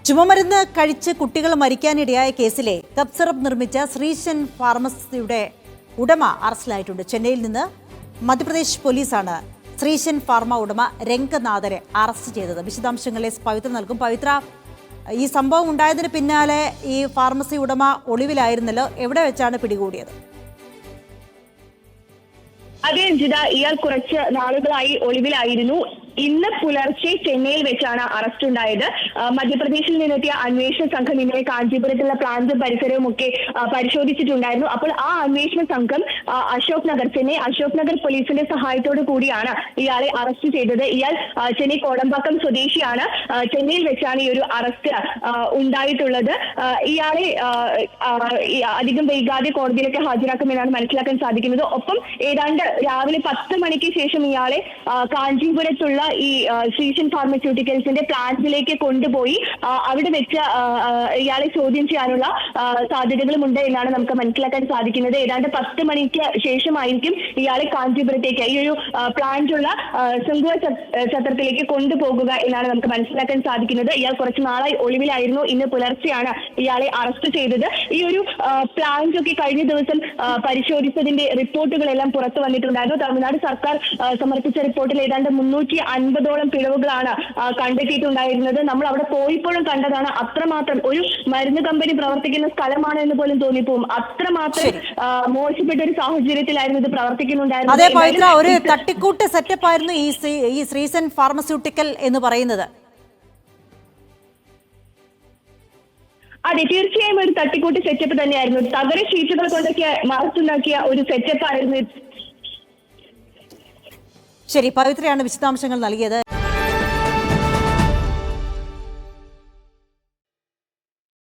ചുമമരുന്ന് കഴിച്ച് കുട്ടികൾ മരിക്കാനിടയായ കേസിലെ കഫ് സിറപ്പ് നിർമ്മിച്ച ശ്രീശൻ ഫാർമസിയുടെ ഉടമ അറസ്റ്റിലായിട്ടുണ്ട്. ചെന്നൈയിൽ നിന്ന് മധ്യപ്രദേശ് പോലീസാണ് ശ്രീശൻ ഫാർമ ഉടമ രംഗനാഥരെ അറസ്റ്റ് ചെയ്തത്. വിശദാംശങ്ങളെ പവിത്ര നൽകും. പവിത്ര, ഈ സംഭവം ഉണ്ടായതിന് പിന്നാലെ ഈ ഫാർമസി ഉടമ ഒളിവിലായിരുന്നല്ലോ, എവിടെ വെച്ചാണ് പിടികൂടിയത്? അതെ അഞ്ജിത, ഇയാൾ കുറച്ച് നാളുകളായി ഒളിവിലായിരുന്നു. ഇന്ന് പുലർച്ചെ ചെന്നൈയിൽ വെച്ചാണ് അറസ്റ്റ് ഉണ്ടായത്. മധ്യപ്രദേശിൽ നിന്നെത്തിയ അന്വേഷണ സംഘം ഇന്നലെ കാഞ്ചീപുരത്തുള്ള പ്ലാന്റും പരിസരവും ഒക്കെ പരിശോധിച്ചിട്ടുണ്ടായിരുന്നു. അപ്പോൾ ആ അന്വേഷണ സംഘം ചെന്നൈ അശോക് നഗർ പോലീസിന്റെ സഹായത്തോടു കൂടിയാണ് ഇയാളെ അറസ്റ്റ് ചെയ്തത്. ഇയാൾ ചെന്നൈ കോടമ്പാക്കം സ്വദേശിയാണ്. ചെന്നൈയിൽ വെച്ചാണ് ഈ ഒരു അറസ്റ്റ് ഉണ്ടായിട്ടുള്ളത്. ഇയാളെ അധികം വൈകാതെ കോടതിയിലേക്ക് ഹാജരാക്കുമെന്നാണ് മനസ്സിലാക്കാൻ സാധിക്കുന്നത്. ഒപ്പം ഏതാണ്ട് രാവിലെ 10 മണിക്ക് ശേഷം ഇയാളെ കാഞ്ചീപുരത്തുള്ള ഈ ശ്രീശൻ ഫാർമസ്യൂട്ടിക്കൽസിന്റെ പ്ലാന്റിലേക്ക് കൊണ്ടുപോയി അവിടെ വെച്ച് ഇയാളെ ചോദ്യം ചെയ്യാനുള്ള സാധ്യതകളുമുണ്ട് എന്നാണ് നമുക്ക് മനസ്സിലാക്കാൻ സാധിക്കുന്നത്. ഏതാണ്ട് 10 മണിക്ക് ശേഷമായിരിക്കും ഇയാളെ കാഞ്ചീപുരത്തേക്ക് ഈ ഒരു പ്ലാന്റുള്ള ശംഖുവ ഛത്രത്തിലേക്ക് കൊണ്ടുപോകുക എന്നാണ് നമുക്ക് മനസ്സിലാക്കാൻ സാധിക്കുന്നത്. ഇയാൾ കുറച്ച് നാളായി ഒളിവിലായിരുന്നു. ഇന്ന് പുലർച്ചെയാണ് ഇയാളെ അറസ്റ്റ് ചെയ്തത്. ഈ ഒരു പ്ലാന്റ് ഒക്കെ കഴിഞ്ഞ ദിവസം പരിശോധിച്ചതിന്റെ റിപ്പോർട്ടുകളെല്ലാം പുറത്തു വന്നിട്ടുണ്ടായിരുന്നു. തമിഴ്നാട് സർക്കാർ സമർപ്പിച്ച റിപ്പോർട്ടിൽ ഏതാണ്ട് 350ഓളം പിഴവുകളാണ് കണ്ടെത്തിയിട്ടുണ്ടായിരുന്നത്. നമ്മൾ അവിടെ പോയപ്പോഴും കണ്ടതാണ്. അത്രമാത്രം ഒരു മരുന്ന് കമ്പനി പ്രവർത്തിക്കുന്ന സ്ഥലമാണ് എന്ന് പോലും തോന്നിപ്പോവും. അത്രമാത്രം മോശപ്പെട്ട ഒരു സാഹചര്യത്തിലായിരുന്നു ഇത് പ്രവർത്തിക്കുന്നുണ്ടായിരുന്നത്. അതെ പവിത്ര, ഒരു തട്ടിക്കൂട്ട് സെറ്റപ്പ് ആയിരുന്നു ഈ ശ്രീശൻ ഫാർമസ്യൂട്ടിക്കൽ എന്ന് പറയുന്നത്. അതെ, തീർച്ചയായും ഒരു തട്ടിക്കൂട്ട് സെറ്റപ്പ് തന്നെയായിരുന്നു. തകര ഷീറ്റുകൾ കൊണ്ടൊക്കെ മറച്ചുണ്ടാക്കിയ ഒരു സെറ്റപ്പ് ആയിരുന്നു. ശരി, പവിത്രയാണ് വിശദാംശങ്ങൾ നൽകിയത്.